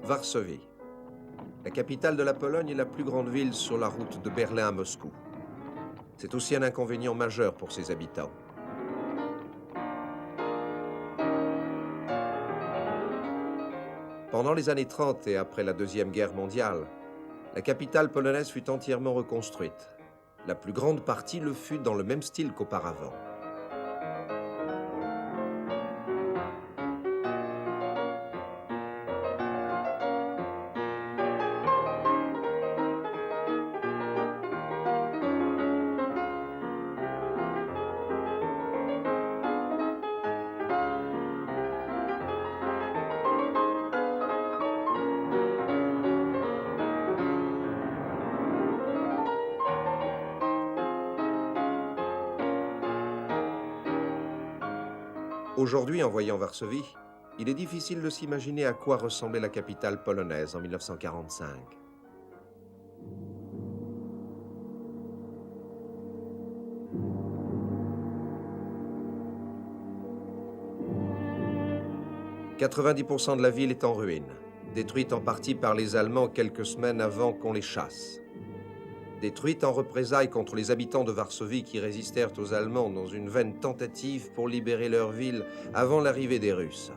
Varsovie. La capitale de la Pologne est la plus grande ville sur la route de Berlin à Moscou. C'est aussi un inconvénient majeur pour ses habitants. Pendant les années 30 et après la Deuxième Guerre mondiale, la capitale polonaise fut entièrement reconstruite. La plus grande partie le fut dans le même style qu'auparavant. Aujourd'hui, en voyant Varsovie, il est difficile de s'imaginer à quoi ressemblait la capitale polonaise en 1945. « 90% de la ville est en ruine, détruite en partie par les Allemands quelques semaines avant qu'on les chasse. Détruite en représailles contre les habitants de Varsovie qui résistèrent aux Allemands dans une vaine tentative pour libérer leur ville avant l'arrivée des Russes.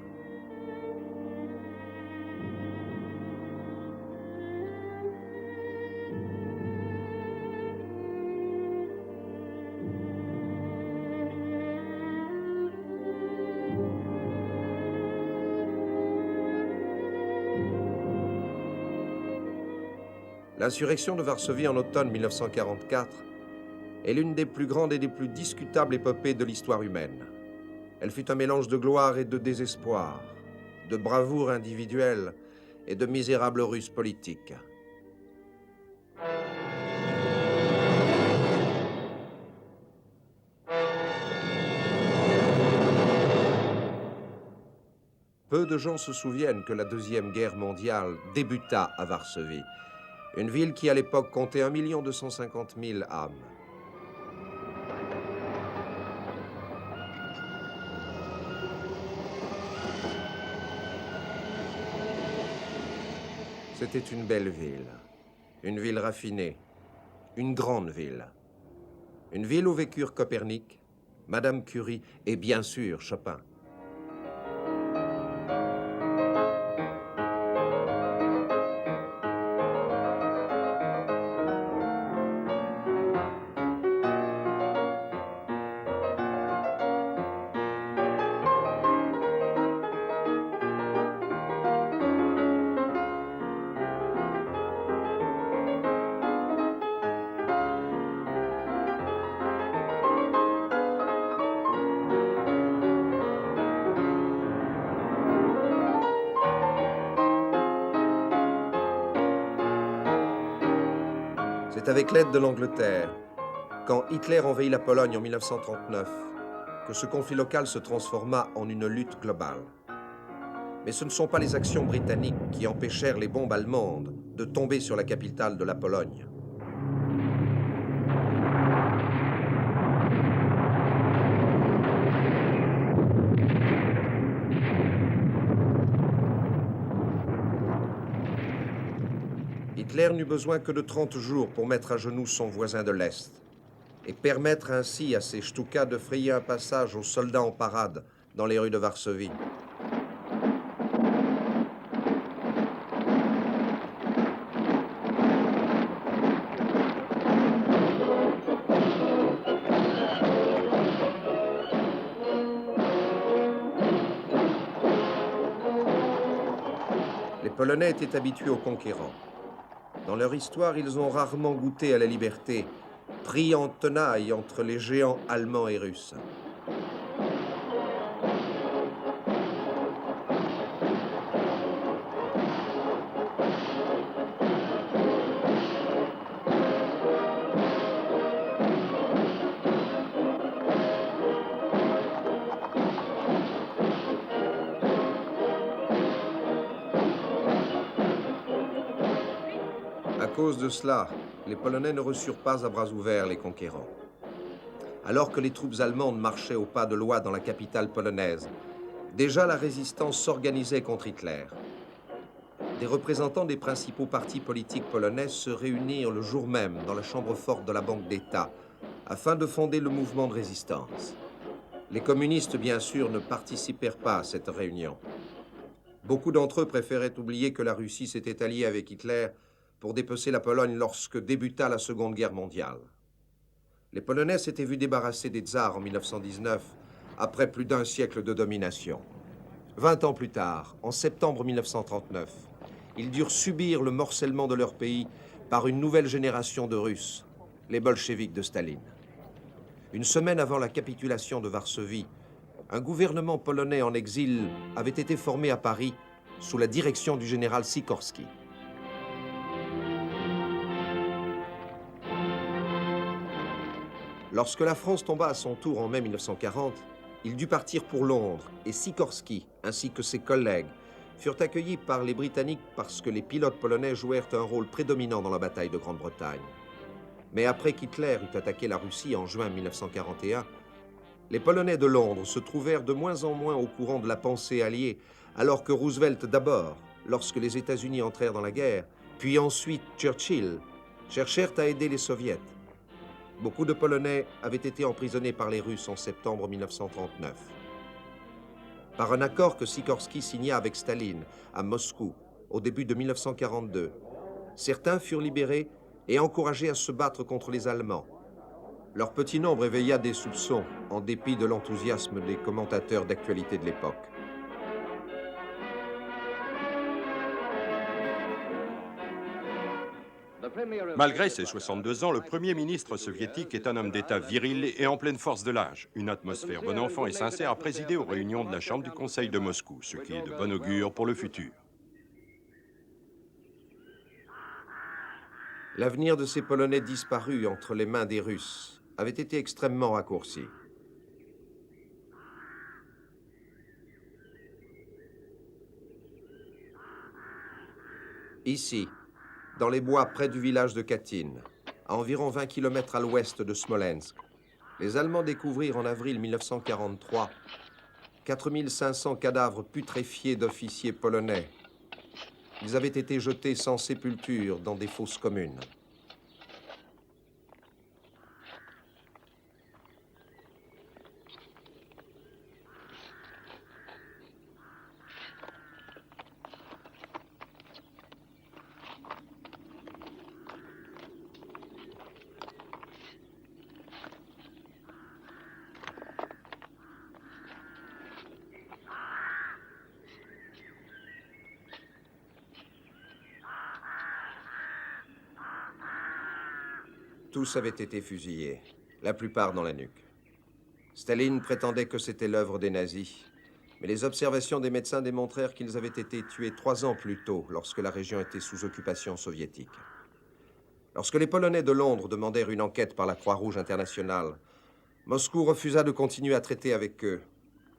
L'insurrection de Varsovie en automne 1944 est l'une des plus grandes et des plus discutables épopées de l'histoire humaine. Elle fut un mélange de gloire et de désespoir, de bravoure individuelle et de misérables ruses politiques. Peu de gens se souviennent que la Deuxième Guerre mondiale débuta à Varsovie, une ville qui à l'époque comptait 1 250 000 âmes. C'était une belle ville raffinée, une grande ville. Une ville où vécurent Copernic, Madame Curie et bien sûr Chopin. C'est avec l'aide de l'Angleterre, quand Hitler envahit la Pologne en 1939, que ce conflit local se transforma en une lutte globale. Mais ce ne sont pas les actions britanniques qui empêchèrent les bombes allemandes de tomber sur la capitale de la Pologne. Hitler n'eut besoin que de 30 jours pour mettre à genoux son voisin de l'Est et permettre ainsi à ses Stukas de frayer un passage aux soldats en parade dans les rues de Varsovie. Les Polonais étaient habitués aux conquérants. Dans leur histoire, ils ont rarement goûté à la liberté, pris en tenaille entre les géants allemands et russes. À cause de cela, les Polonais ne reçurent pas à bras ouverts les conquérants. Alors que les troupes allemandes marchaient au pas de loi dans la capitale polonaise, déjà la résistance s'organisait contre Hitler. des représentants des principaux partis politiques polonais se réunirent le jour même dans la chambre forte de la Banque d'État afin de fonder le mouvement de résistance. Les communistes, bien sûr, ne participèrent pas à cette réunion. Beaucoup d'entre eux préféraient oublier que la Russie s'était alliée avec Hitler pour dépecer la Pologne lorsque débuta la Seconde Guerre mondiale. Les Polonais s'étaient vus débarrassés des tsars en 1919, après plus d'un siècle de domination. 20 ans plus tard, en septembre 1939, ils durent subir le morcellement de leur pays par une nouvelle génération de Russes, les bolcheviks de Staline. Une semaine avant la capitulation de Varsovie, un gouvernement polonais en exil avait été formé à Paris sous la direction du général Sikorski. Lorsque la France tomba à son tour en mai 1940, il dut partir pour Londres et Sikorski, ainsi que ses collègues, furent accueillis par les Britanniques parce que les pilotes polonais jouèrent un rôle prédominant dans la bataille de Grande-Bretagne. Mais après qu'Hitler eut attaqué la Russie en juin 1941, les Polonais de Londres se trouvèrent de moins en moins au courant de la pensée alliée, alors que Roosevelt d'abord, lorsque les États-Unis entrèrent dans la guerre, puis ensuite Churchill, cherchèrent à aider les Soviets. Beaucoup de Polonais avaient été emprisonnés par les Russes en septembre 1939. Par un accord que Sikorski signa avec Staline à Moscou au début de 1942, certains furent libérés et encouragés à se battre contre les Allemands. Leur petit nombre éveilla des soupçons, en dépit de l'enthousiasme des commentateurs d'actualité de l'époque. Malgré ses 62 ans, le Premier ministre soviétique est un homme d'État viril et en pleine force de l'âge. Une atmosphère bon enfant et sincère a présidé aux réunions de la Chambre du Conseil de Moscou, ce qui est de bon augure pour le futur. L'avenir de ces Polonais disparus entre les mains des Russes avait été extrêmement raccourci. Ici, dans les bois près du village de Katyn, à environ 20 km à l'ouest de Smolensk, les Allemands découvrirent en avril 1943 4500 cadavres putréfiés d'officiers polonais. Ils avaient été jetés sans sépulture dans des fosses communes. Tous avaient été fusillés, la plupart dans la nuque. Staline prétendait que c'était l'œuvre des nazis, mais les observations des médecins démontrèrent qu'ils avaient été tués 3 ans plus tôt, lorsque la région était sous occupation soviétique. Lorsque les Polonais de Londres demandèrent une enquête par la Croix-Rouge internationale, Moscou refusa de continuer à traiter avec eux,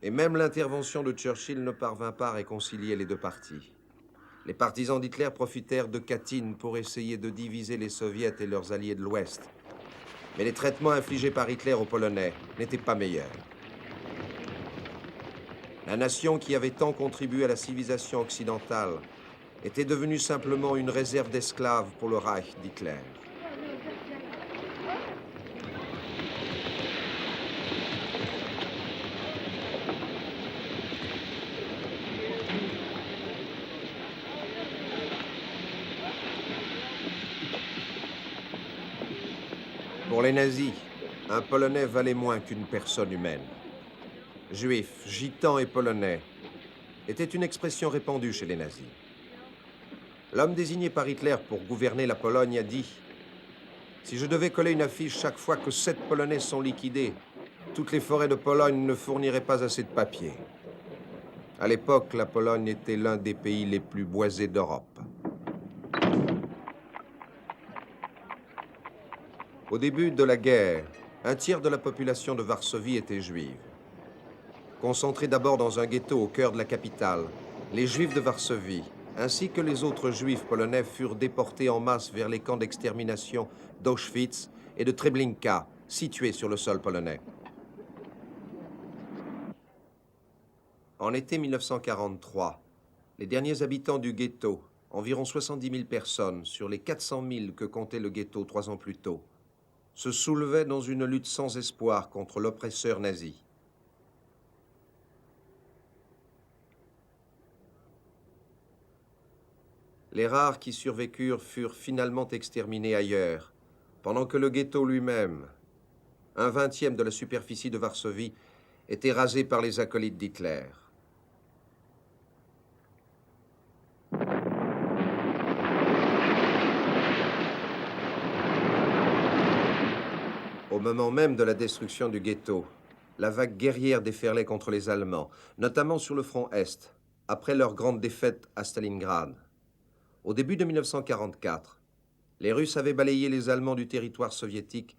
et même l'intervention de Churchill ne parvint pas à réconcilier les deux parties. Les partisans d'Hitler profitèrent de Katyn pour essayer de diviser les Soviets et leurs alliés de l'Ouest. Mais les traitements infligés par Hitler aux Polonais n'étaient pas meilleurs. La nation qui avait tant contribué à la civilisation occidentale était devenue simplement une réserve d'esclaves pour le Reich d'Hitler. Pour les nazis, un Polonais valait moins qu'une personne humaine. Juifs, gitans et Polonais était une expression répandue chez les nazis. L'homme désigné par Hitler pour gouverner la Pologne a dit « Si je devais coller une affiche chaque fois que 7 Polonais sont liquidés, toutes les forêts de Pologne ne fourniraient pas assez de papier. » À l'époque, la Pologne était l'un des pays les plus boisés d'Europe. Au début de la guerre, un tiers de la population de Varsovie était juive. Concentrés d'abord dans un ghetto au cœur de la capitale, les Juifs de Varsovie, ainsi que les autres Juifs polonais, furent déportés en masse vers les camps d'extermination d'Auschwitz et de Treblinka, situés sur le sol polonais. En été 1943, les derniers habitants du ghetto environ 70 000 personnes sur les 400 000 que comptait le ghetto 3 ans plus tôt, se soulevaient dans une lutte sans espoir contre l'oppresseur nazi. Les rares qui survécurent furent finalement exterminés ailleurs, pendant que le ghetto lui-même, 1/20 de la superficie de Varsovie, était rasé par les acolytes d'Hitler. Au moment même de la destruction du ghetto, la vague guerrière déferlait contre les Allemands, notamment sur le front Est, après leur grande défaite à Stalingrad. Au début de 1944, les Russes avaient balayé les Allemands du territoire soviétique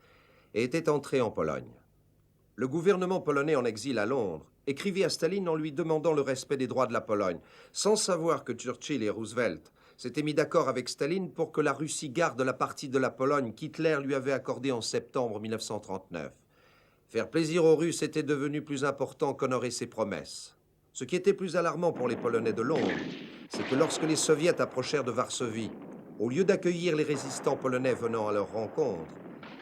et étaient entrés en Pologne. Le gouvernement polonais en exil à Londres écrivit à Staline en lui demandant le respect des droits de la Pologne, sans savoir que Churchill et Roosevelt s'étaient mis d'accord avec Staline pour que la Russie garde la partie de la Pologne qu'Hitler lui avait accordée en septembre 1939. Faire plaisir aux Russes était devenu plus important qu'honorer ses promesses. Ce qui était plus alarmant pour les Polonais de Londres, c'est que lorsque les Soviets approchèrent de Varsovie, au lieu d'accueillir les résistants polonais venant à leur rencontre,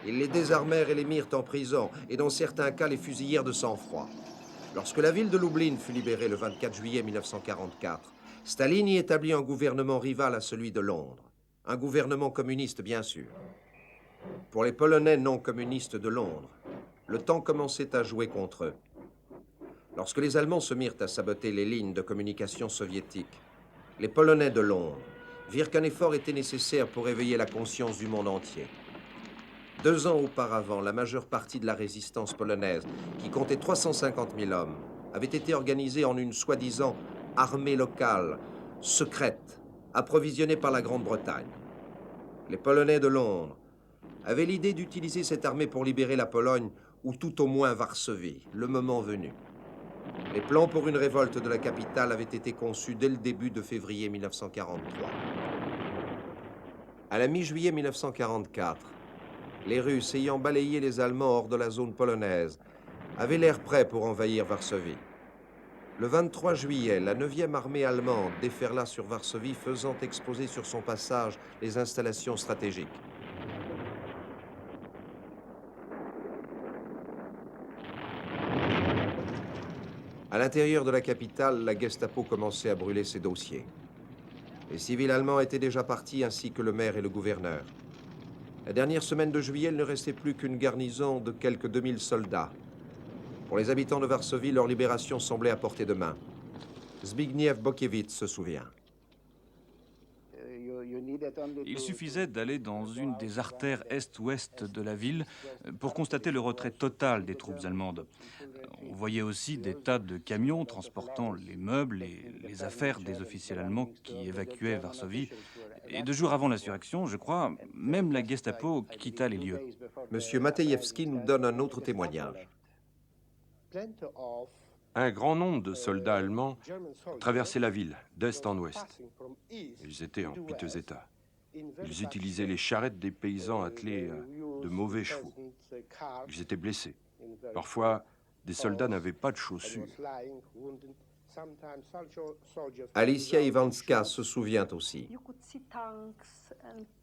ils les désarmèrent et les mirent en prison, et dans certains cas les fusillèrent de sang-froid. Lorsque la ville de Lublin fut libérée le 24 juillet 1944, Staline y établit un gouvernement rival à celui de Londres. Un gouvernement communiste, bien sûr. Pour les Polonais non communistes de Londres, le temps commençait à jouer contre eux. Lorsque les Allemands se mirent à saboter les lignes de communication soviétiques, les Polonais de Londres virent qu'un effort était nécessaire pour éveiller la conscience du monde entier. 2 ans auparavant, la majeure partie de la résistance polonaise, qui comptait 350 000 hommes, avait été organisée en une soi-disant armée locale, secrète, approvisionnée par la Grande-Bretagne. Les Polonais de Londres avaient l'idée d'utiliser cette armée pour libérer la Pologne, ou tout au moins Varsovie, le moment venu. Les plans pour une révolte de la capitale avaient été conçus dès le début de février 1943. À la mi-juillet 1944, les Russes, ayant balayé les Allemands hors de la zone polonaise, avaient l'air prêts pour envahir Varsovie. Le 23 juillet, la 9e armée allemande déferla sur Varsovie, faisant exploser sur son passage les installations stratégiques. À l'intérieur de la capitale, la Gestapo commençait à brûler ses dossiers. Les civils allemands étaient déjà partis, ainsi que le maire et le gouverneur. La dernière semaine de juillet, il ne restait plus qu'une garnison de quelques 2000 soldats. Pour les habitants de Varsovie, leur libération semblait à portée de main. Zbigniew Bokiewicz se souvient. Il suffisait d'aller dans une des artères est-ouest de la ville pour constater le retrait total des troupes allemandes. On voyait aussi des tas de camions transportant les meubles et les affaires des officiels allemands qui évacuaient Varsovie. Et 2 jours avant l'insurrection, je crois, même la Gestapo quitta les lieux. Monsieur Matejewski nous donne un autre témoignage. Un grand nombre de soldats allemands traversaient la ville, d'est en ouest. Ils étaient en piteux état. Ils utilisaient les charrettes des paysans attelés de mauvais chevaux. Ils étaient blessés. Parfois, des soldats n'avaient pas de chaussures. Alicia Ivanska se souvient aussi.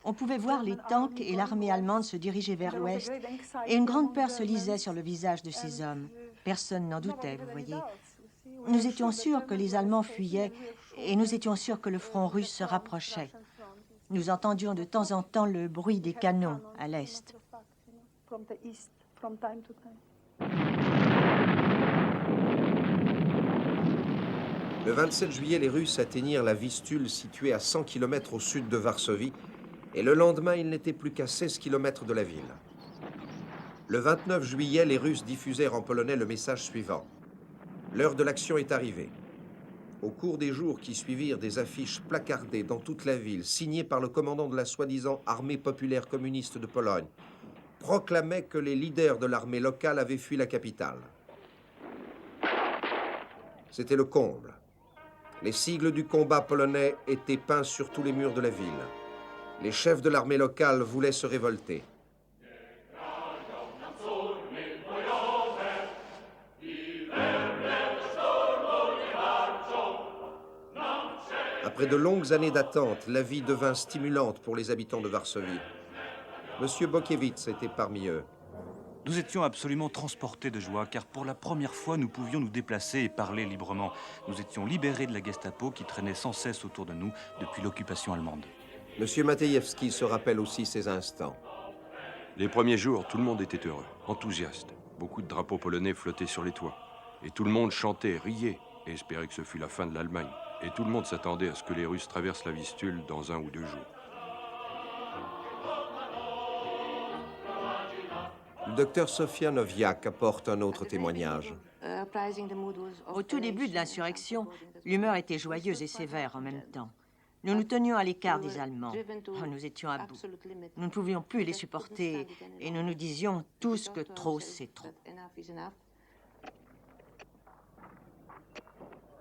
On pouvait voir les tanks et l'armée allemande se diriger vers l'ouest, et une grande peur se lisait sur le visage de ces hommes. Personne n'en doutait, vous voyez. Nous étions sûrs que les Allemands fuyaient, et nous étions sûrs que le front russe se rapprochait. Nous entendions de temps en temps le bruit des canons à l'est. Le 27 juillet, les Russes atteignirent la Vistule, située à 100 km au sud de Varsovie, et le lendemain, ils n'étaient plus qu'à 16 km de la ville. Le 29 juillet, les Russes diffusèrent en polonais le message suivant. L'heure de l'action est arrivée. Au cours des jours qui suivirent, des affiches placardées dans toute la ville, signées par le commandant de la soi-disant Armée populaire communiste de Pologne, proclamaient que les leaders de l'armée locale avaient fui la capitale. C'était le comble. Les sigles du combat polonais étaient peints sur tous les murs de la ville. Les chefs de l'armée locale voulaient se révolter. À Après de longues années d'attente, la vie devint stimulante pour les habitants de Varsovie. Monsieur Bokiewicz était parmi eux. Nous étions absolument transportés de joie, car pour la première fois, nous pouvions nous déplacer et parler librement. Nous étions libérés de la Gestapo qui traînait sans cesse autour de nous depuis l'occupation allemande. Monsieur Matejewski se rappelle aussi ces instants. Les premiers jours, tout le monde était heureux, enthousiaste. Beaucoup de drapeaux polonais flottaient sur les toits. Et tout le monde chantait, riait, et espérait que ce fût la fin de l'Allemagne. Et tout le monde s'attendait à ce que les Russes traversent la Vistule dans 1 ou 2 jours. Le docteur Sofia Noviak apporte un autre témoignage. Au tout début de l'insurrection, l'humeur était joyeuse et sévère en même temps. Nous nous tenions à l'écart des Allemands. Oh, nous étions à bout. Nous ne pouvions plus les supporter et nous nous disions tous que trop, c'est trop.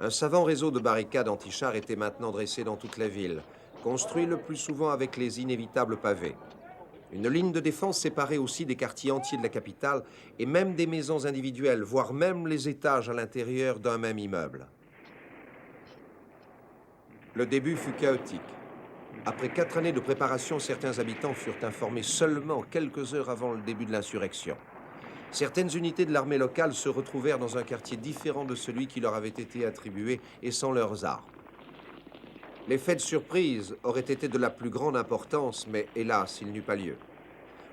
Un savant réseau de barricades anti-chars était maintenant dressé dans toute la ville, construit le plus souvent avec les inévitables pavés. Une ligne de défense séparait aussi des quartiers entiers de la capitale et même des maisons individuelles, voire même les étages à l'intérieur d'un même immeuble. Le début fut chaotique. Après 4 années de préparation, certains habitants furent informés seulement quelques heures avant le début de l'insurrection. Certaines unités de l'armée locale se retrouvèrent dans un quartier différent de celui qui leur avait été attribué et sans leurs armes. L'effet de surprise aurait été de la plus grande importance, mais hélas, il n'eut pas lieu.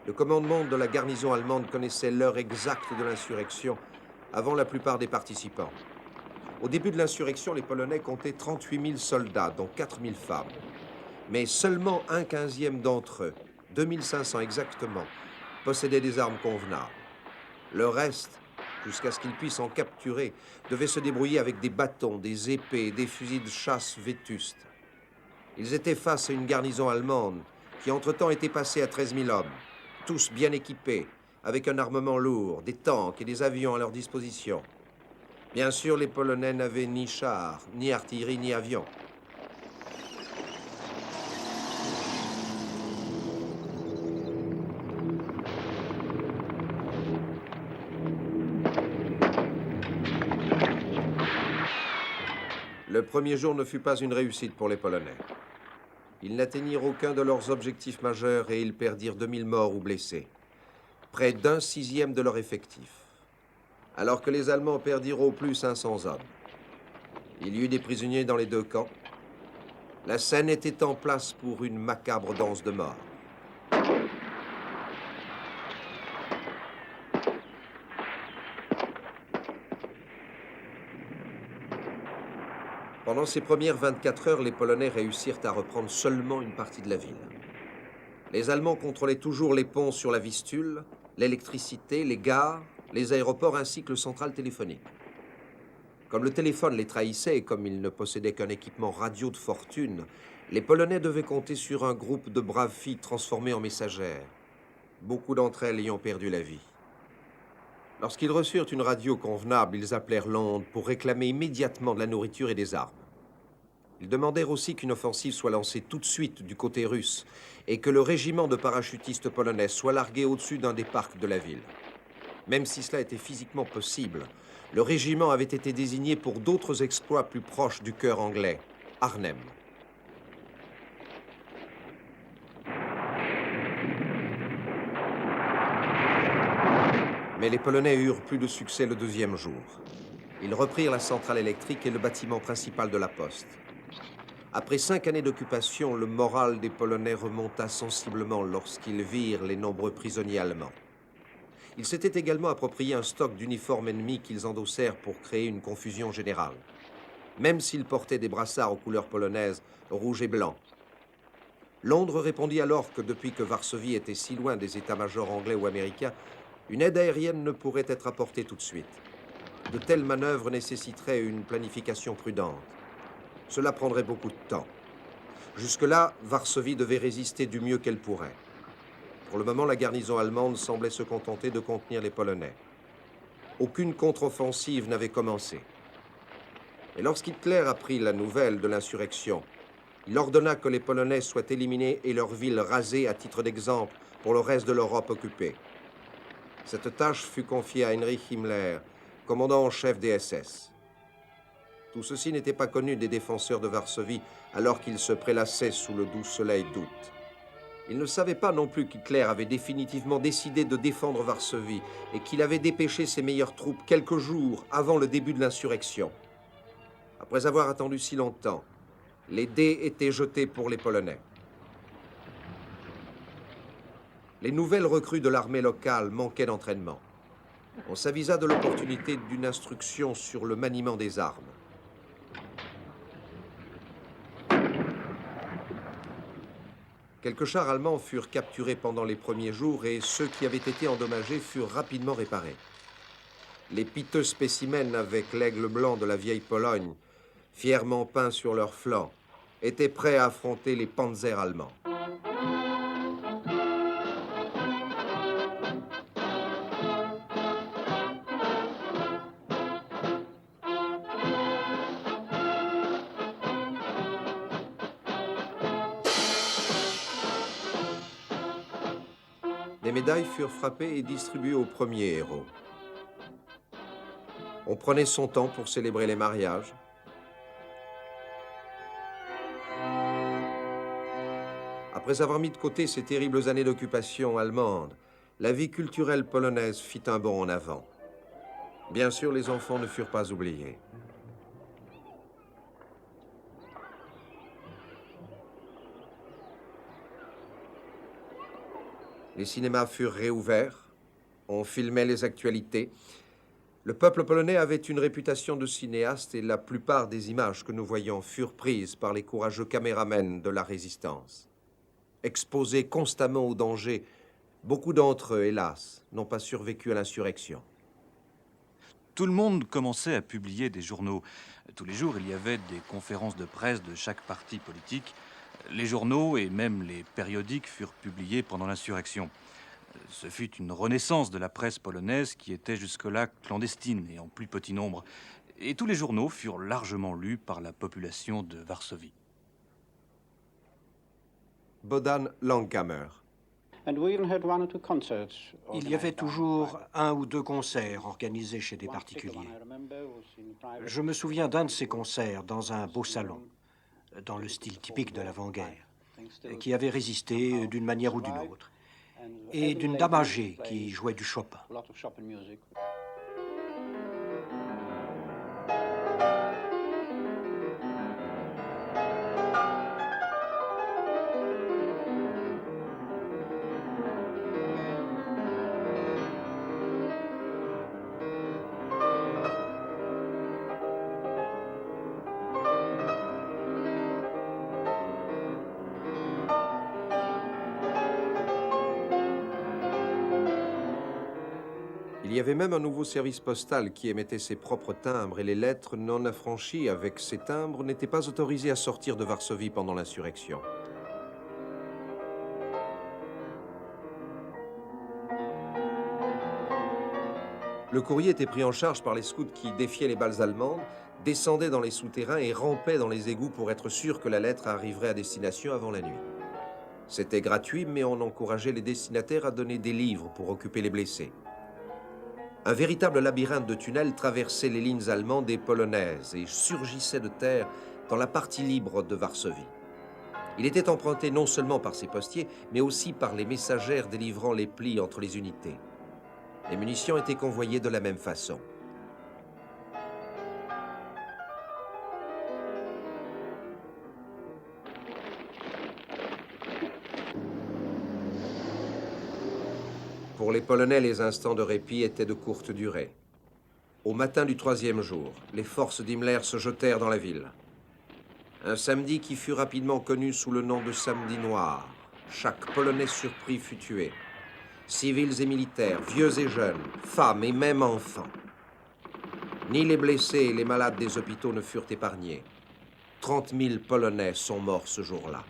Le commandement de la garnison allemande connaissait l'heure exacte de l'insurrection avant la plupart des participants. Au début de l'insurrection, les Polonais comptaient 38 000 soldats, dont 4 000 femmes. Mais seulement 1/15 d'entre eux, 2 500 exactement, possédaient des armes convenables. Le reste, jusqu'à ce qu'ils puissent en capturer, devait se débrouiller avec des bâtons, des épées, des fusils de chasse vétustes. Ils étaient face à une garnison allemande qui entre-temps était passée à 13 000 hommes, tous bien équipés, avec un armement lourd, des tanks et des avions à leur disposition. Bien sûr, les Polonais n'avaient ni chars, ni artillerie, ni avions. Le premier jour ne fut pas une réussite pour les Polonais. Ils n'atteignirent aucun de leurs objectifs majeurs et ils perdirent 2000 morts ou blessés, près d'1/6 de leur effectif, alors que les Allemands perdirent au plus 500 hommes. Il y eut des prisonniers dans les 2 camps. La scène était en place pour une macabre danse de mort. Pendant ces premières 24 heures, les Polonais réussirent à reprendre seulement une partie de la ville. Les Allemands contrôlaient toujours les ponts sur la Vistule, l'électricité, les gares, les aéroports ainsi que le central téléphonique. Comme le téléphone les trahissait et comme ils ne possédaient qu'un équipement radio de fortune, les Polonais devaient compter sur un groupe de braves filles transformées en messagères. Beaucoup d'entre elles y ont perdu la vie. Lorsqu'ils reçurent une radio convenable, ils appelèrent Londres pour réclamer immédiatement de la nourriture et des armes. Ils demandèrent aussi qu'une offensive soit lancée tout de suite du côté russe et que le régiment de parachutistes polonais soit largué au-dessus d'un des parcs de la ville. Même si cela était physiquement possible, le régiment avait été désigné pour d'autres exploits plus proches du cœur anglais, Arnhem. Mais les Polonais eurent plus de succès le 2e jour. Ils reprirent la centrale électrique et le bâtiment principal de la poste. Après 5 années d'occupation, le moral des Polonais remonta sensiblement lorsqu'ils virent les nombreux prisonniers allemands. Ils s'étaient également approprié un stock d'uniformes ennemis qu'ils endossèrent pour créer une confusion générale, même s'ils portaient des brassards aux couleurs polonaises, rouge et blanc. Londres répondit alors que depuis que Varsovie était si loin des états-majors anglais ou américains, une aide aérienne ne pourrait être apportée tout de suite. De telles manœuvres nécessiteraient une planification prudente. Cela prendrait beaucoup de temps. Jusque-là, Varsovie devait résister du mieux qu'elle pourrait. Pour le moment, la garnison allemande semblait se contenter de contenir les Polonais. Aucune contre-offensive n'avait commencé. Et lorsqu'Hitler apprit la nouvelle de l'insurrection, il ordonna que les Polonais soient éliminés et leurs villes rasées à titre d'exemple pour le reste de l'Europe occupée. Cette tâche fut confiée à Heinrich Himmler, commandant en chef des SS. Tout ceci n'était pas connu des défenseurs de Varsovie alors qu'ils se prélassaient sous le doux soleil d'août. Ils ne savaient pas non plus qu'Hitler avait définitivement décidé de défendre Varsovie et qu'il avait dépêché ses meilleures troupes quelques jours avant le début de l'insurrection. Après avoir attendu si longtemps, les dés étaient jetés pour les Polonais. Les nouvelles recrues de l'armée locale manquaient d'entraînement. On s'avisa de l'opportunité d'une instruction sur le maniement des armes. Quelques chars allemands furent capturés pendant les premiers jours et ceux qui avaient été endommagés furent rapidement réparés. Les piteux spécimens avec l'aigle blanc de la vieille Pologne, fièrement peints sur leurs flancs, étaient prêts à affronter les panzers allemands. Des médailles furent frappées et distribuées aux premiers héros. On prenait son temps pour célébrer les mariages. Après avoir mis de côté ces terribles années d'occupation allemande, la vie culturelle polonaise fit un bond en avant. Bien sûr, les enfants ne furent pas oubliés. Les cinémas furent réouverts, on filmait les actualités. Le peuple polonais avait une réputation de cinéaste et la plupart des images que nous voyons furent prises par les courageux caméramens de la résistance. Exposés constamment au danger, beaucoup d'entre eux, hélas, n'ont pas survécu à l'insurrection. Tout le monde commençait à publier des journaux. Tous les jours, il y avait des conférences de presse de chaque parti politique. Les journaux et même les périodiques furent publiés pendant l'insurrection. Ce fut une renaissance de la presse polonaise qui était jusque-là clandestine et en plus petit nombre. Et tous les journaux furent largement lus par la population de Varsovie. Bohdan Langhammer. Il y avait toujours un ou deux concerts organisés chez des particuliers. Je me souviens d'un de ces concerts dans un beau salon, dans le style typique de l'avant-guerre, qui avait résisté d'une manière ou d'une autre, et d'une dame âgée qui jouait du Chopin. Il y avait même un nouveau service postal qui émettait ses propres timbres et les lettres non affranchies avec ces timbres n'étaient pas autorisées à sortir de Varsovie pendant l'insurrection. Le courrier était pris en charge par les scouts qui défiaient les balles allemandes, descendaient dans les souterrains et rampaient dans les égouts pour être sûrs que la lettre arriverait à destination avant la nuit. C'était gratuit, mais on encourageait les destinataires à donner des livres pour occuper les blessés. Un véritable labyrinthe de tunnels traversait les lignes allemandes et polonaises et surgissait de terre dans la partie libre de Varsovie. Il était emprunté non seulement par ses postiers, mais aussi par les messagères délivrant les plis entre les unités. Les munitions étaient convoyées de la même façon. Pour les Polonais, les instants de répit étaient de courte durée. Au matin du 3e jour, les forces d'Himmler se jetèrent dans la ville. Un samedi qui fut rapidement connu sous le nom de samedi noir. Chaque Polonais surpris fut tué. Civils et militaires, vieux et jeunes, femmes et même enfants. Ni les blessés et les malades des hôpitaux ne furent épargnés. 30 000 Polonais sont morts ce jour-là.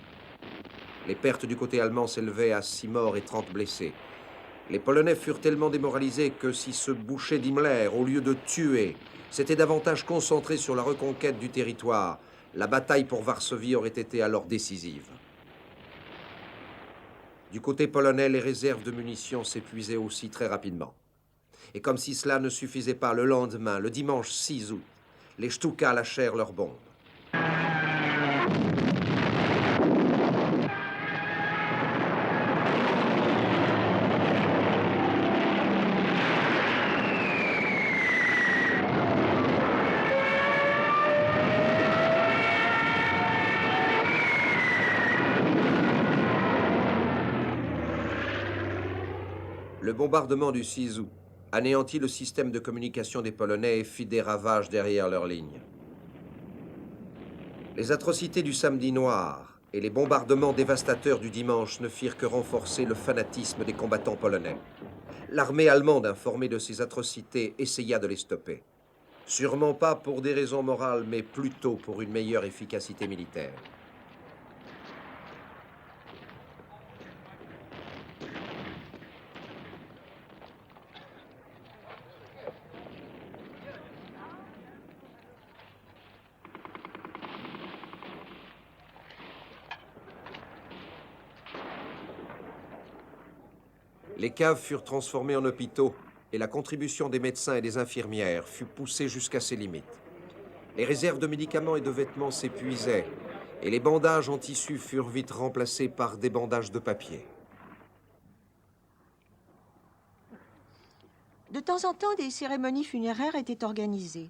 Les pertes du côté allemand s'élevaient à 6 morts et 30 blessés. Les Polonais furent tellement démoralisés que si ce boucher d'Himmler, au lieu de tuer, s'était davantage concentré sur la reconquête du territoire, la bataille pour Varsovie aurait été alors décisive. Du côté polonais, les réserves de munitions s'épuisaient aussi très rapidement. Et comme si cela ne suffisait pas, le lendemain, le dimanche 6 août, Les Stukas lâchèrent leurs bombes. Le bombardement du 6 août anéantit le système de communication des Polonais et fit des ravages derrière leurs lignes. Les atrocités du samedi noir et les bombardements dévastateurs du dimanche ne firent que renforcer le fanatisme des combattants polonais. L'armée allemande, informée de ces atrocités, essaya de les stopper. Sûrement pas pour des raisons morales, mais plutôt pour une meilleure efficacité militaire. Les caves furent transformées en hôpitaux et la contribution des médecins et des infirmières fut poussée jusqu'à ses limites. Les réserves de médicaments et de vêtements s'épuisaient et les bandages en tissu furent vite remplacés par des bandages de papier. De temps en temps, des cérémonies funéraires étaient organisées.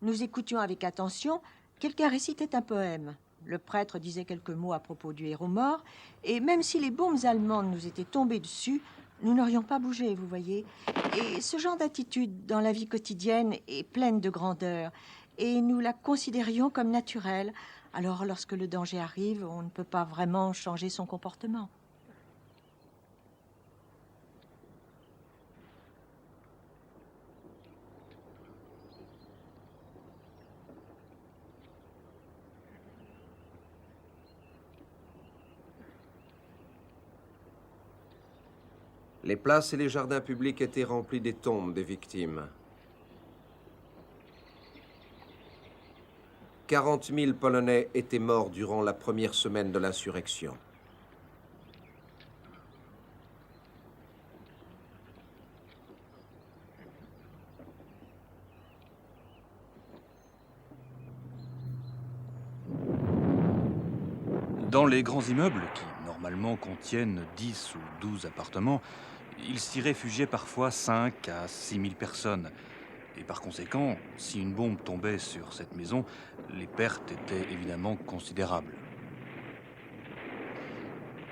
Nous écoutions avec attention. Quelqu'un récitait un poème. Le prêtre disait quelques mots à propos du héros mort. Et même si les bombes allemandes nous étaient tombées dessus, nous n'aurions pas bougé, vous voyez. Et ce genre d'attitude dans la vie quotidienne est pleine de grandeur. Et nous la considérions comme naturelle. Alors, lorsque le danger arrive, on ne peut pas vraiment changer son comportement. Les places et les jardins publics étaient remplis des tombes des victimes. 40 000 Polonais étaient morts durant la première semaine de l'insurrection. Dans les grands immeubles, qui normalement contiennent 10 ou 12 appartements, il s'y réfugiait parfois 5 à 6 000 personnes. Et par conséquent, si une bombe tombait sur cette maison, les pertes étaient évidemment considérables.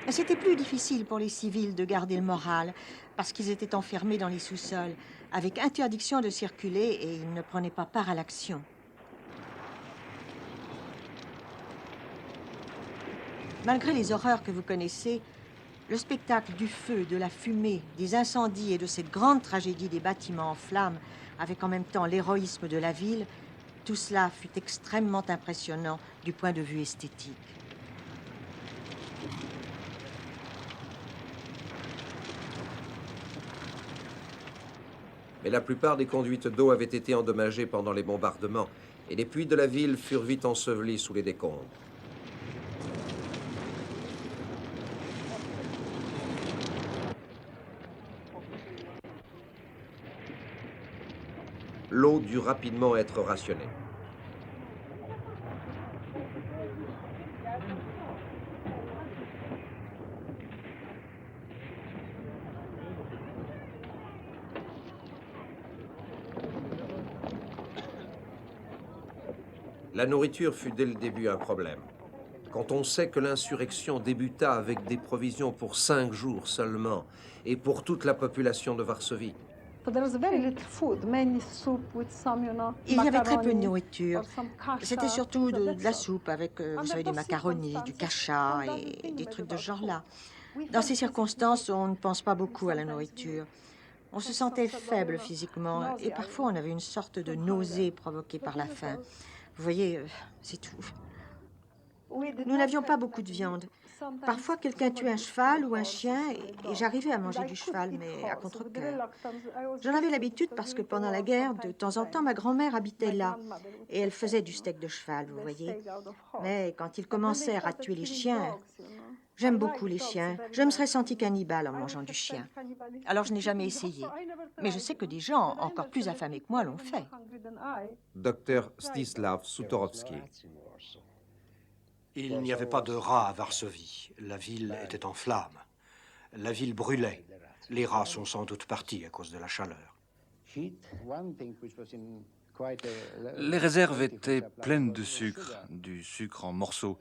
C'était plus difficile pour les civils de garder le moral, parce qu'ils étaient enfermés dans les sous-sols, avec interdiction de circuler et ils ne prenaient pas part à l'action. Malgré les horreurs que vous connaissez, le spectacle du feu, de la fumée, des incendies et de cette grande tragédie des bâtiments en flammes, avec en même temps l'héroïsme de la ville, tout cela fut extrêmement impressionnant du point de vue esthétique. Mais la plupart des conduites d'eau avaient été endommagées pendant les bombardements et les puits de la ville furent vite ensevelis sous les décombres. L'eau dut rapidement être rationnée. La nourriture fut dès le début un problème. Quand on sait que l'insurrection débuta avec des provisions pour 5 jours seulement et pour toute la population de Varsovie, Il y avait très peu de nourriture. C'était surtout de la soupe avec, vous savez, des macaronis, du kasha et des trucs de ce genre-là. Dans ces circonstances, on ne pense pas beaucoup à la nourriture. On se sentait faible physiquement et parfois on avait une sorte de nausée provoquée par la faim. Vous voyez, c'est tout. Nous n'avions pas beaucoup de viande. Parfois, quelqu'un tuait un cheval ou un chien et j'arrivais à manger du cheval, mais à contre-cœur. J'en avais l'habitude parce que pendant la guerre, de temps en temps, ma grand-mère habitait là et elle faisait du steak de cheval, vous voyez. Mais quand ils commencèrent à tuer les chiens, J'aime beaucoup les chiens. Je me serais sentie cannibale en mangeant du chien. Alors je n'ai jamais essayé. Mais je sais que des gens encore plus affamés que moi l'ont fait. Dr Stislav Sutorovsky. Il n'y avait pas de rats à Varsovie. La ville était en flammes. La ville brûlait. Les rats sont sans doute partis à cause de la chaleur. Les réserves étaient pleines de sucre, du sucre en morceaux.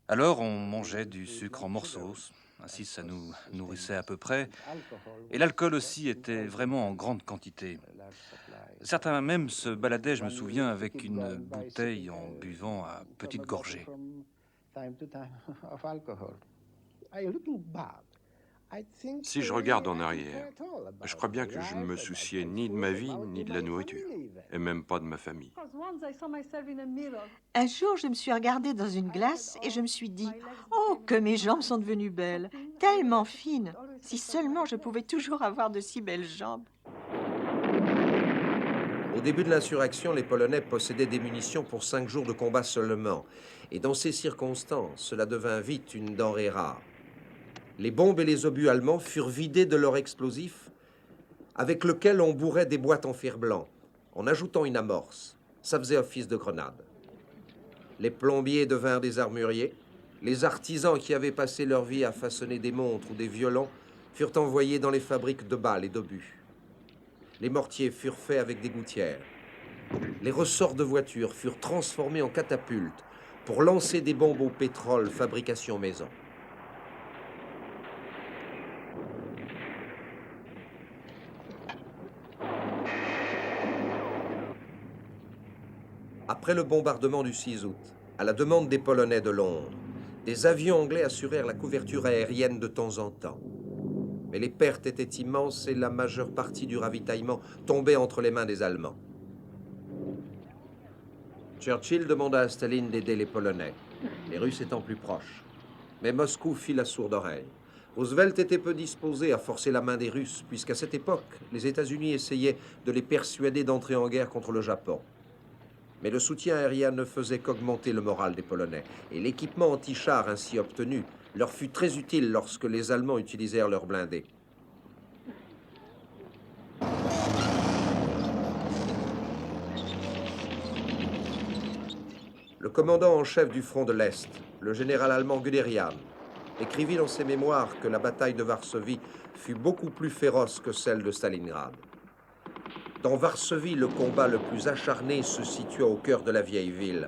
Alors on mangeait du sucre en morceaux, ainsi ça nous nourrissait à peu près. Et l'alcool aussi était vraiment en grande quantité. Certains même se baladaient, je me souviens, avec une bouteille en buvant à petites gorgées. Si je regarde en arrière, je crois bien que je ne me souciais ni de ma vie, ni de la nourriture, et même pas de ma famille. Un jour, je me suis regardée dans une glace et je me suis dit « Oh, que mes jambes sont devenues belles, tellement fines. Si seulement je pouvais toujours avoir de si belles jambes. » Au début de l'insurrection, les Polonais possédaient des munitions pour 5 jours de combat seulement. Et dans ces circonstances, cela devint vite une denrée rare. Les bombes et les obus allemands furent vidés de leur explosif, avec lequel on bourrait des boîtes en fer blanc, en ajoutant une amorce. Ça faisait office de grenade. Les plombiers devinrent des armuriers. Les artisans qui avaient passé leur vie à façonner des montres ou des violons furent envoyés dans les fabriques de balles et d'obus. Les mortiers furent faits avec des gouttières. Les ressorts de voitures furent transformés en catapultes pour lancer des bombes au pétrole, fabrication maison. Après le bombardement du 6 août, à la demande des Polonais de Londres, des avions anglais assurèrent la couverture aérienne de temps en temps. Mais les pertes étaient immenses et la majeure partie du ravitaillement tombait entre les mains des Allemands. Churchill demanda à Staline d'aider les Polonais, les Russes étant plus proches. Mais Moscou fit la sourde oreille. Roosevelt était peu disposé à forcer la main des Russes, puisqu'à cette époque, les États-Unis essayaient de les persuader d'entrer en guerre contre le Japon. Mais le soutien aérien ne faisait qu'augmenter le moral des Polonais, et l'équipement anti-char ainsi obtenu leur fut très utile lorsque les Allemands utilisèrent leurs blindés. Le commandant en chef du front de l'Est, le général allemand Guderian, écrivit dans ses mémoires que la bataille de Varsovie fut beaucoup plus féroce que celle de Stalingrad. Dans Varsovie, le combat le plus acharné se situa au cœur de la vieille ville,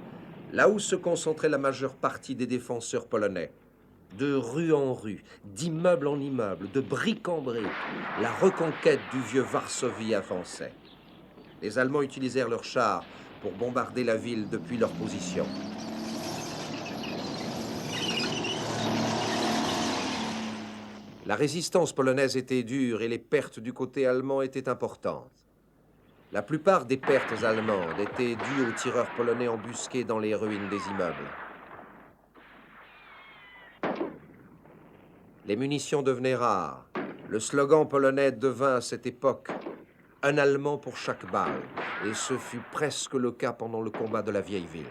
là où se concentrait la majeure partie des défenseurs polonais. De rue en rue, d'immeuble en immeuble, de brique en brique, la reconquête du vieux Varsovie avançait. Les Allemands utilisèrent leurs chars pour bombarder la ville depuis leur position. La résistance polonaise était dure et les pertes du côté allemand étaient importantes. La plupart des pertes allemandes étaient dues aux tireurs polonais embusqués dans les ruines des immeubles. Les munitions devenaient rares. Le slogan polonais devint à cette époque « Un Allemand pour chaque balle », et ce fut presque le cas pendant le combat de la vieille ville.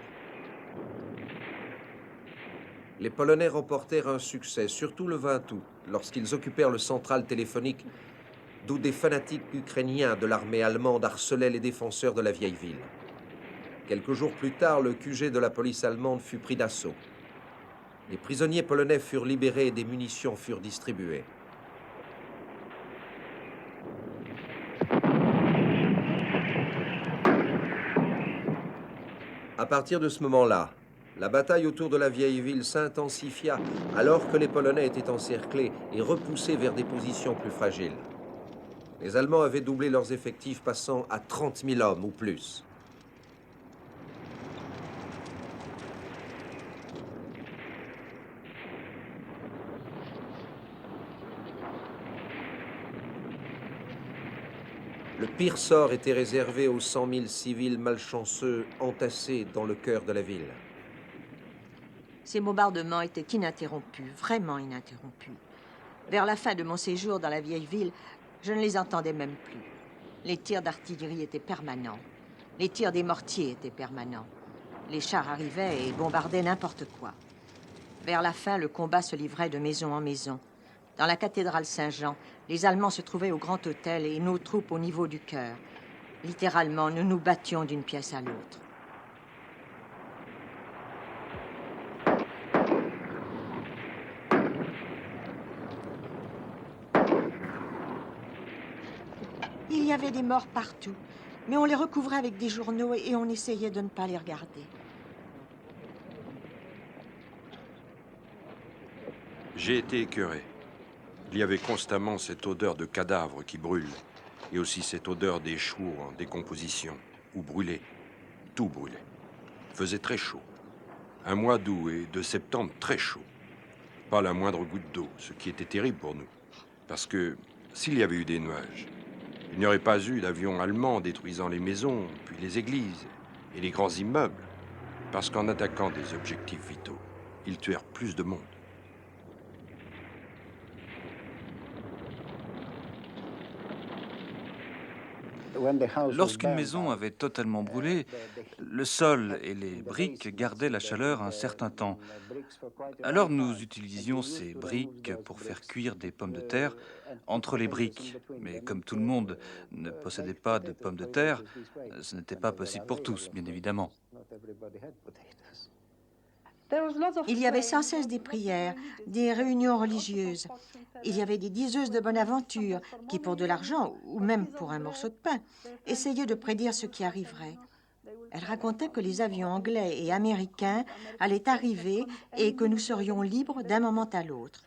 Les Polonais remportèrent un succès, surtout le 20 août, lorsqu'ils occupèrent le central téléphonique, d'où des fanatiques ukrainiens de l'armée allemande harcelaient les défenseurs de la vieille ville. Quelques jours plus tard, le QG de la police allemande fut pris d'assaut. Les prisonniers polonais furent libérés et des munitions furent distribuées. À partir de ce moment-là, la bataille autour de la vieille ville s'intensifia alors que les Polonais étaient encerclés et repoussés vers des positions plus fragiles. Les Allemands avaient doublé leurs effectifs, passant à 30 000 hommes ou plus. Le pire sort était réservé aux 100 000 civils malchanceux entassés dans le cœur de la ville. Ces bombardements étaient ininterrompus, vraiment ininterrompus. Vers la fin de mon séjour dans la vieille ville, je ne les entendais même plus. Les tirs d'artillerie étaient permanents. Les tirs des mortiers étaient permanents. Les chars arrivaient et bombardaient n'importe quoi. Vers la fin, le combat se livrait de maison en maison. Dans la cathédrale Saint-Jean, les Allemands se trouvaient au grand hôtel et nos troupes au niveau du chœur. Littéralement, nous nous battions d'une pièce à l'autre. Il y avait des morts partout, mais on les recouvrait avec des journaux et on essayait de ne pas les regarder. J'ai été écœuré. Il y avait constamment cette odeur de cadavres qui brûlent, et aussi cette odeur des chevaux en décomposition, ou brûlés. Tout brûlait. Il faisait très chaud. Un mois d'août et de septembre très chaud. Pas la moindre goutte d'eau, ce qui était terrible pour nous. Parce que s'il y avait eu des nuages, il n'y aurait pas eu d'avions allemands détruisant les maisons, puis les églises et les grands immeubles. Parce qu'en attaquant des objectifs vitaux, ils tuèrent plus de monde. Lorsqu'une maison avait totalement brûlé, le sol et les briques gardaient la chaleur un certain temps. Alors nous utilisions ces briques pour faire cuire des pommes de terre entre les briques. Mais comme tout le monde ne possédait pas de pommes de terre, ce n'était pas possible pour tous, bien évidemment. Il y avait sans cesse des prières, des réunions religieuses. Il y avait des diseuses de bonne aventure qui, pour de l'argent ou même pour un morceau de pain, essayaient de prédire ce qui arriverait. Elles racontaient que les avions anglais et américains allaient arriver et que nous serions libres d'un moment à l'autre.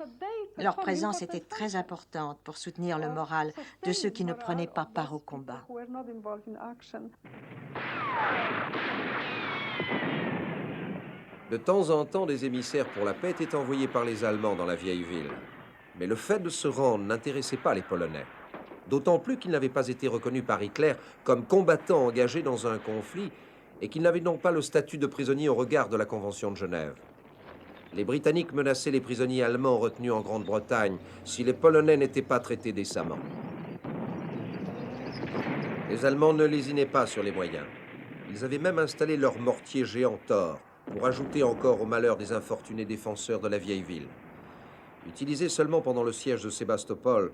Leur présence était très importante pour soutenir le moral de ceux qui ne prenaient pas part au combat. De temps en temps, des émissaires pour la paix étaient envoyés par les Allemands dans la vieille ville. Mais le fait de se rendre n'intéressait pas les Polonais. D'autant plus qu'ils n'avaient pas été reconnus par Hitler comme combattants engagés dans un conflit et qu'ils n'avaient donc pas le statut de prisonniers au regard de la Convention de Genève. Les Britanniques menaçaient les prisonniers allemands retenus en Grande-Bretagne si les Polonais n'étaient pas traités décemment. Les Allemands ne lésinaient pas sur les moyens. Ils avaient même installé leur mortier géant Thor pour ajouter encore au malheur des infortunés défenseurs de la vieille ville. Utilisé seulement pendant le siège de Sébastopol,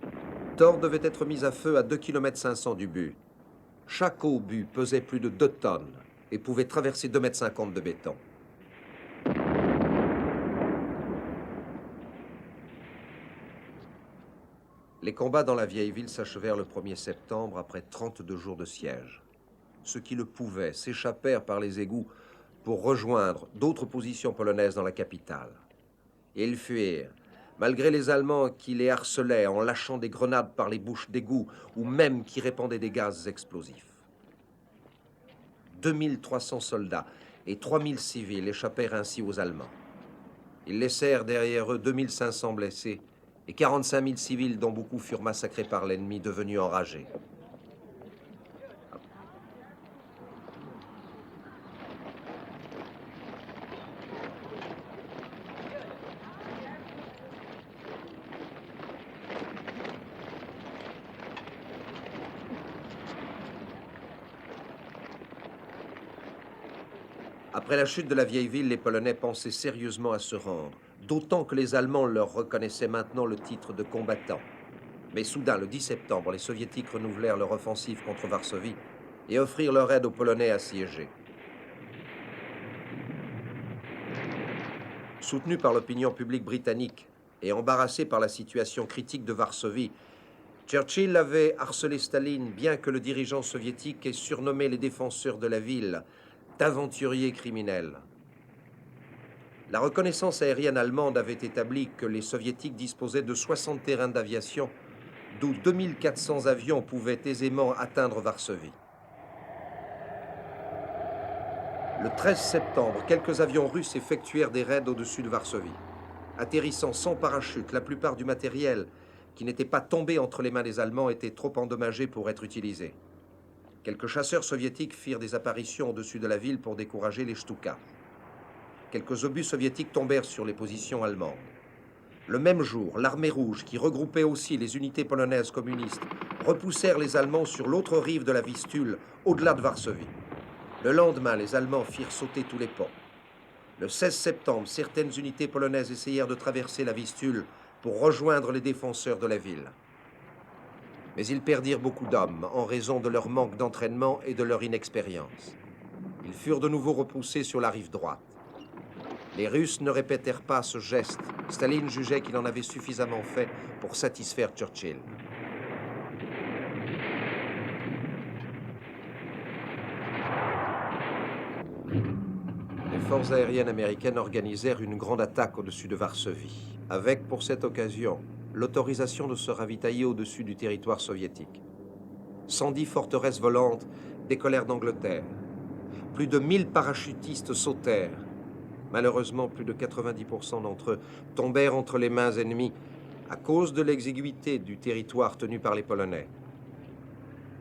Thor devait être mis à feu à 2,5 km du but. Chaque obus pesait plus de 2 tonnes et pouvait traverser 2,50 m de béton. Les combats dans la vieille ville s'achevèrent le 1er septembre après 32 jours de siège. Ceux qui le pouvaient s'échappèrent par les égouts pour rejoindre d'autres positions polonaises dans la capitale. Et ils fuirent, malgré les Allemands qui les harcelaient en lâchant des grenades par les bouches d'égouts ou même qui répandaient des gaz explosifs. 2300 soldats et 3000 civils échappèrent ainsi aux Allemands. Ils laissèrent derrière eux 2500 blessés et 45 000 civils dont beaucoup furent massacrés par l'ennemi devenu enragé. Après la chute de la vieille ville, les Polonais pensaient sérieusement à se rendre, d'autant que les Allemands leur reconnaissaient maintenant le titre de combattants. Mais soudain, le 10 septembre, les Soviétiques renouvelèrent leur offensive contre Varsovie et offrirent leur aide aux Polonais assiégés. Soutenu par l'opinion publique britannique et embarrassé par la situation critique de Varsovie, Churchill avait harcelé Staline, bien que le dirigeant soviétique ait surnommé les défenseurs de la ville d'aventuriers criminels. La reconnaissance aérienne allemande avait établi que les Soviétiques disposaient de 60 terrains d'aviation, d'où 2400 avions pouvaient aisément atteindre Varsovie. Le 13 septembre, quelques avions russes effectuèrent des raids au-dessus de Varsovie. Atterrissant sans parachute, la plupart du matériel qui n'était pas tombé entre les mains des Allemands était trop endommagé pour être utilisé. Quelques chasseurs soviétiques firent des apparitions au-dessus de la ville pour décourager les Stukas. Quelques obus soviétiques tombèrent sur les positions allemandes. Le même jour, l'armée rouge, qui regroupait aussi les unités polonaises communistes, repoussèrent les Allemands sur l'autre rive de la Vistule, au-delà de Varsovie. Le lendemain, les Allemands firent sauter tous les ponts. Le 16 septembre, certaines unités polonaises essayèrent de traverser la Vistule pour rejoindre les défenseurs de la ville. Mais ils perdirent beaucoup d'hommes en raison de leur manque d'entraînement et de leur inexpérience. Ils furent de nouveau repoussés sur la rive droite. Les Russes ne répétèrent pas ce geste. Staline jugeait qu'il en avait suffisamment fait pour satisfaire Churchill. Les forces aériennes américaines organisèrent une grande attaque au-dessus de Varsovie, avec pour cette occasion l'autorisation de se ravitailler au-dessus du territoire soviétique. 110 forteresses volantes décollèrent d'Angleterre. Plus de 1000 parachutistes sautèrent. Malheureusement, plus de 90% d'entre eux tombèrent entre les mains ennemies à cause de l'exiguïté du territoire tenu par les Polonais.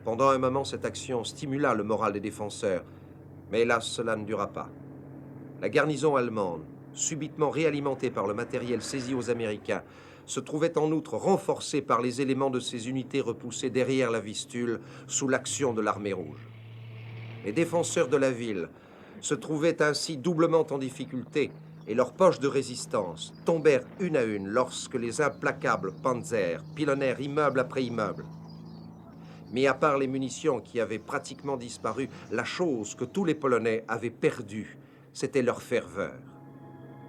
Pendant un moment, cette action stimula le moral des défenseurs, mais hélas, cela ne dura pas. La garnison allemande, subitement réalimentée par le matériel saisi aux Américains, se trouvait en outre renforcée par les éléments de ces unités repoussées derrière la Vistule sous l'action de l'armée rouge. Les défenseurs de la ville se trouvaient ainsi doublement en difficulté et leurs poches de résistance tombèrent une à une lorsque les implacables panzers pilonnèrent immeuble après immeuble. Mais à part les munitions qui avaient pratiquement disparu, la chose que tous les Polonais avaient perdue, c'était leur ferveur.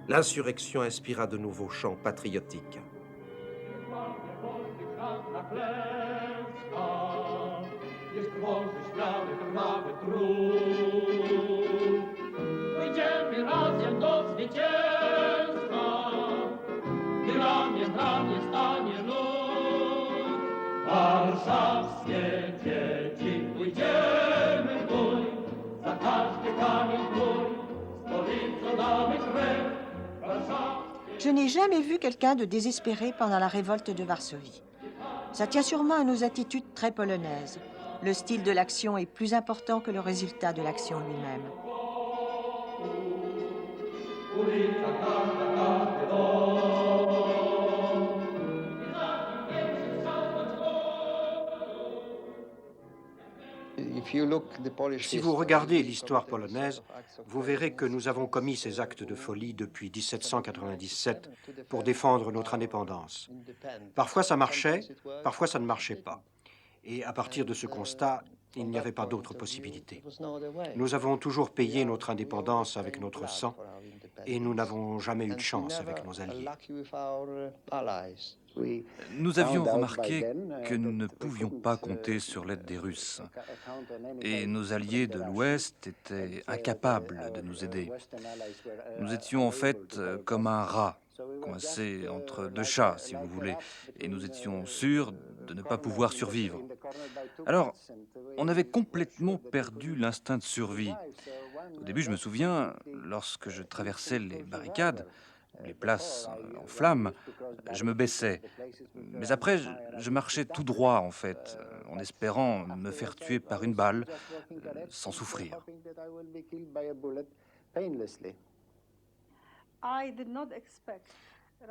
L'insurrection inspira de nouveaux chants patriotiques. Je n'ai jamais vu quelqu'un de désespéré pendant la révolte de Varsovie. Ça tient sûrement à nos attitudes très polonaises. Le style de l'action est plus important que le résultat de l'action lui-même. Si vous regardez l'histoire polonaise, vous verrez que nous avons commis ces actes de folie depuis 1797 pour défendre notre indépendance. Parfois ça marchait, parfois ça ne marchait pas. Et à partir de ce constat, il n'y avait pas d'autre possibilité. Nous avons toujours payé notre indépendance avec notre sang et nous n'avons jamais eu de chance avec nos alliés. Nous avions remarqué que nous ne pouvions pas compter sur l'aide des Russes. Et nos alliés de l'Ouest étaient incapables de nous aider. Nous étions en fait comme un rat, coincé entre deux chats, si vous voulez, et nous étions sûrs de ne pas pouvoir survivre. Alors, on avait complètement perdu l'instinct de survie. Au début, je me souviens, lorsque je traversais les barricades, les places en flammes, je me baissais. Mais après, je marchais tout droit, en fait, en espérant me faire tuer par une balle, sans souffrir.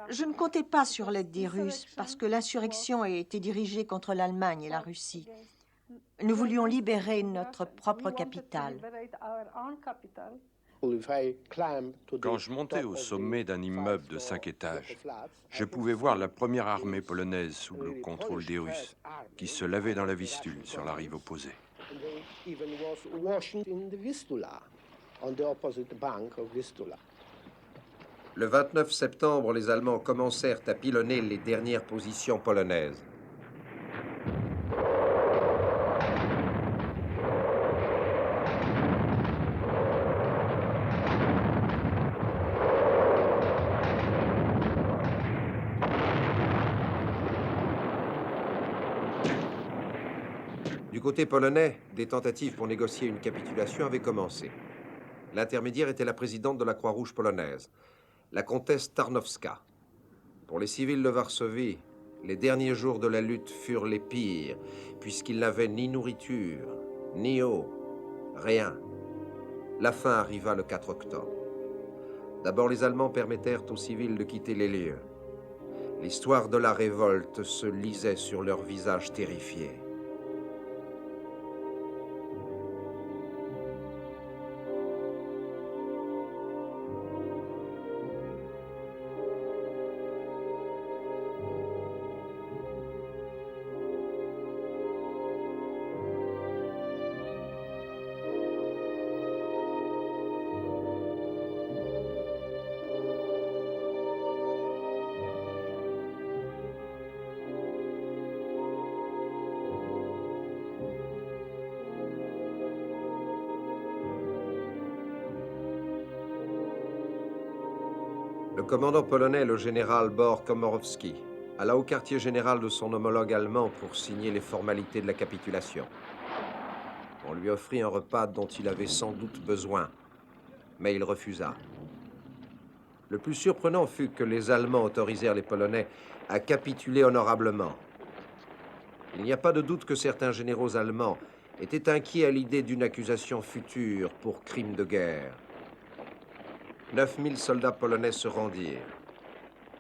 Je ne comptais pas sur l'aide des Russes parce que l'insurrection a été dirigée contre l'Allemagne et la Russie. Nous voulions libérer notre propre capitale. Quand je montais au sommet d'un immeuble de 5 étages, je pouvais voir la première armée polonaise sous le contrôle des Russes, qui se lavait dans la Vistule, sur la rive opposée. Le 29 septembre, les Allemands commencèrent à pilonner les dernières positions polonaises. Du côté polonais, des tentatives pour négocier une capitulation avaient commencé. L'intermédiaire était la présidente de la Croix-Rouge polonaise, la comtesse Tarnowska. Pour les civils de Varsovie, les derniers jours de la lutte furent les pires, puisqu'ils n'avaient ni nourriture, ni eau, rien. La fin arriva le 4 octobre. D'abord, les Allemands permettèrent aux civils de quitter les lieux. L'histoire de la révolte se lisait sur leurs visages terrifiés. Le commandant polonais, le général Bor Komorowski, alla au quartier général de son homologue allemand pour signer les formalités de la capitulation. On lui offrit un repas dont il avait sans doute besoin, mais il refusa. Le plus surprenant fut que les Allemands autorisèrent les Polonais à capituler honorablement. Il n'y a pas de doute que certains généraux allemands étaient inquiets à l'idée d'une accusation future pour crime de guerre. 9000 soldats polonais se rendirent.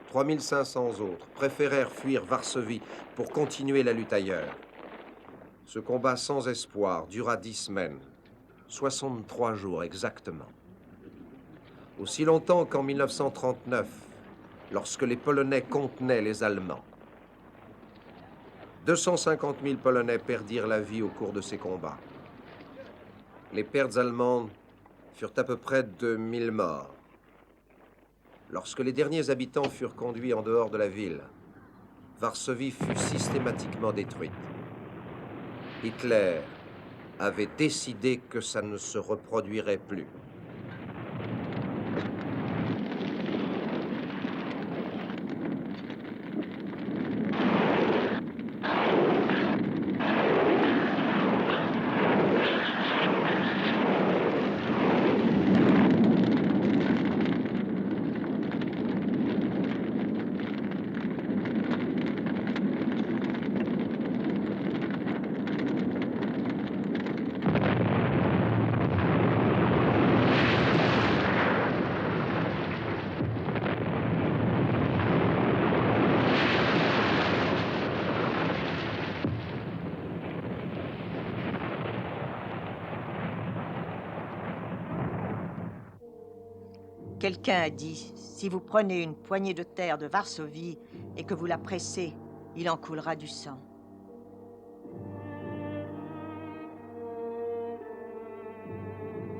3500 autres préférèrent fuir Varsovie pour continuer la lutte ailleurs. Ce combat sans espoir dura 10 semaines, 63 jours exactement. Aussi longtemps qu'en 1939, lorsque les Polonais contenaient les Allemands. 250 000 Polonais perdirent la vie au cours de ces combats. Les pertes allemandes furent à peu près de 1000 morts. Lorsque les derniers habitants furent conduits en dehors de la ville, Varsovie fut systématiquement détruite. Hitler avait décidé que ça ne se reproduirait plus. Quelqu'un a dit, si vous prenez une poignée de terre de Varsovie et que vous la pressez, il en coulera du sang.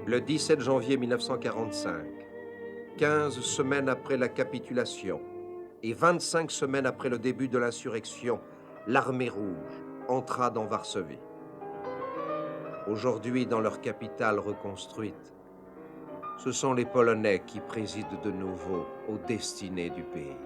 Le 17 janvier 1945, 15 semaines après la capitulation et 25 semaines après le début de l'insurrection, l'armée rouge entra dans Varsovie. Aujourd'hui, dans leur capitale reconstruite, ce sont les Polonais qui président de nouveau aux destinées du pays.